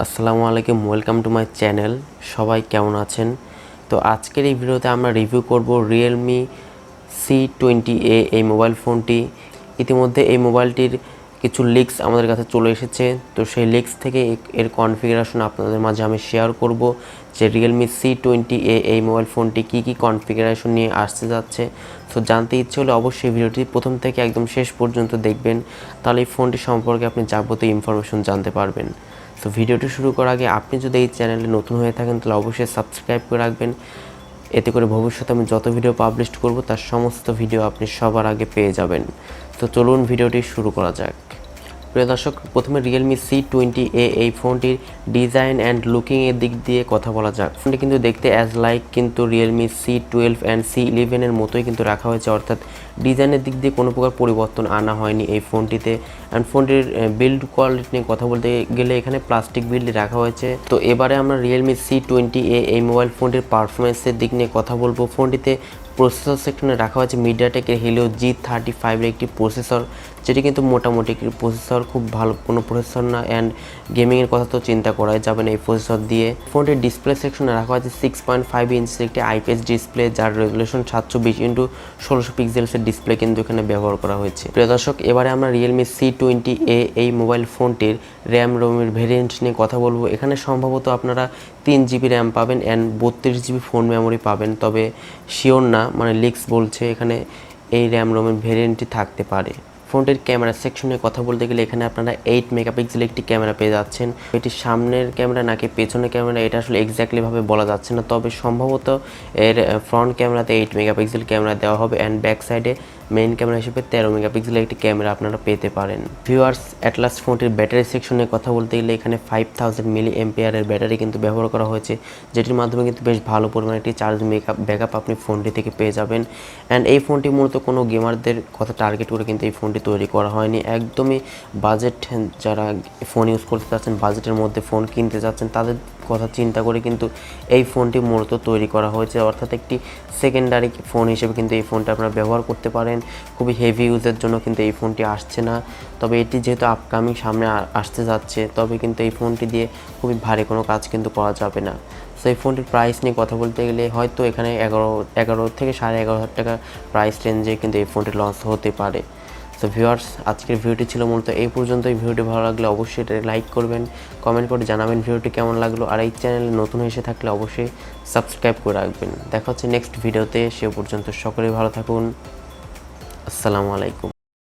আসসালামু আলাইকুম, welcome to my channel. সবাই কেমন আছেন? তো আজকের এই ভিডিওতে আমরা রিভিউ করব Realme C20A এই মোবাইল ফোনটি। ইতিমধ্যে এই মোবাইলটির কিছু লিক্স আমাদের কাছে চলে এসেছে। তো সেই লিক্স থেকে এর কনফিগারেশন আপনাদের মাঝে আমি শেয়ার করব যে Realme C20A এই মোবাইল ফোনটি কি কনফিগারেশন নিয়ে আসতে যাচ্ছে। তো জানতে ইচ্ছে হলে অবশ্যই ভিডিওটি প্রথম থেকে একদম শেষ পর্যন্ত দেখবেন, তাহলে এই ফোনটি সম্পর্কে আপনি যাবতীয় ইনফরমেশন জানতে পারবেন। তো ভিডিওটি শুরু করার আগে আপনি যদি এই চ্যানেলে নতুন হয়ে থাকেন তাহলে অবশ্যই সাবস্ক্রাইব করে রাখবেন। এতে করে ভবিষ্যতে আমি যত ভিডিও পাবলিশ করব তার সমস্ত ভিডিও আপনি সবার আগে পেয়ে যাবেন। তো চলুন ভিডিওটি শুরু করা যাক। প্রিয় দর্শক, প্রথমে Realme C20A এই ফোনটির ডিজাইন অ্যান্ড লুকিং এর দিক দিয়ে কথা বলা যাক। ফোনটি কিন্তু দেখতে কিন্তু Realme C12 অ্যান্ড C11 এর মতোই কিন্তু রাখা হয়েছে, অর্থাৎ ডিজাইনের দিক দিয়ে কোনো প্রকার পরিবর্তন আনা হয়নি এই ফোনটিতে। অ্যান্ড ফোনটির বিল্ড কোয়ালিটি নিয়ে কথা বলতে গেলে এখানে প্লাস্টিক বিল্ড রাখা হয়েছে। তো এবারে আমরা Realme C20A এই মোবাইল ফোনটির পারফরমেন্সের দিক নিয়ে কথা বলবো। ফোনটিতে প্রসেসর সেকশনে রাখা হয়েছে মিডিয়াটেকের Helio G35 এর একটি প্রসেসর, যেটি কিন্তু মোটামুটি একটি প্রসেসর, খুব ভালো কোনো প্রসেসর না। অ্যান্ড গেমিংয়ের কথা তো চিন্তা করাই যাবে না এই প্রসেসর দিয়ে। ফোনটির ডিসপ্লে সেকশনে রাখা হয়েছে 6.5 ইঞ্চের একটি IPS ডিসপ্লে, যার রেজুলেশন 720x1600 পিক্সেলসের ডিসপ্লে কিন্তু এখানে ব্যবহার করা হয়েছে। প্রিয় দর্শক, এবারে আমরা Realme C20A এই মোবাইল ফোনটির র্যাম রোমের ভেরিয়েন্ট নিয়ে কথা বলবো। এখানে সম্ভবত আপনারা 3GB র্যাম পাবেন অ্যান্ড 32GB ফোন মেমোরি পাবেন, তবে শিওর না, মানে লিক্স বলছে এখানে এই র্যাম রোমের ভেরিয়েন্টটি থাকতে পারে। ফোনটির ক্যামেরা সেকশনে কথা বলতে গেলে এখানে আপনারা 8 মেগাপিক্সেল একটি ক্যামেরা পেয়ে যাচ্ছেন। এটি সামনের ক্যামেরা নাকি পেছনের ক্যামেরা এটা আসলে এক্স্যাক্টলিভাবে বলা যাচ্ছে না, তবে সম্ভবত এর ফ্রন্ট ক্যামেরাতে 8 মেগাপিক্সেল ক্যামেরা দেওয়া হবে অ্যান্ড ব্যাক সাইডে মেইন ক্যামেরা হিসেবে 13 মেগাপিক্সেলের একটি ক্যামেরা আপনারা পেতে পারেন। ভিউয়ার্স, অ্যাটলাস ফোনটির ব্যাটারি সেকশনে কথা বলতে গেলে এখানে 5000 মিলি এম্পিয়ারের ব্যাটারি কিন্তু ব্যবহার করা হয়েছে, যেটির মাধ্যমে কিন্তু বেশ ভালো পরিমাণে একটি চার্জ ব্যাকআপ আপনি ফোনটি থেকে পেয়ে যাবেন। অ্যান্ড এই ফোনটি মূলত কোনো গেমারদের কথা টার্গেট করে কিন্তু এই ফোনটি তৈরি করা হয়নি। একদমই বাজেট, যারা ফোন ইউজ করতে চাচ্ছেন, বাজেটের মধ্যে ফোন কিনতে চাচ্ছেন, তাদের কথা চিন্তা করে কিন্তু এই ফোনটি মূলত তৈরি করা হয়েছে, অর্থাৎ একটি সেকেন্ডারি ফোন হিসেবে কিন্তু এই ফোনটা আপনারা ব্যবহার করতে পারেন। খুবই হেভি ইউজের জন্য কিন্তু এই ফোনটি আসছে না, তবে এটি যেহেতু আপকামিং সামনে আসতে যাচ্ছে, তবে কিন্তু এই ফোনটি দিয়ে খুবই ভারী কোনো কাজ কিন্তু করা যাবে না। তো এই ফোনটির প্রাইস নিয়ে কথা বলতে গেলে হয়তো এখানে 11 থেকে 11,500 টাকা প্রাইস রেঞ্জে কিন্তু এই ফোনটি লঞ্চ হতে পারে। তো ভিউয়ার্স, আজকের ভিডিওটি ছিল মূলত এই পর্যন্ত। এই ভিডিওটি ভালো লাগলে অবশ্যই এটা লাইক করবেন, কমেন্ট করে জানাবেন ভিডিওটি কেমন লাগলো, আর এই চ্যানেলে নতুন এসে থাকলে অবশ্যই সাবস্ক্রাইব করে রাখবেন। দেখা হচ্ছে নেক্সট ভিডিওতে, সে পর্যন্ত সকলেই ভালো থাকুন। আসসালামু আলাইকুম।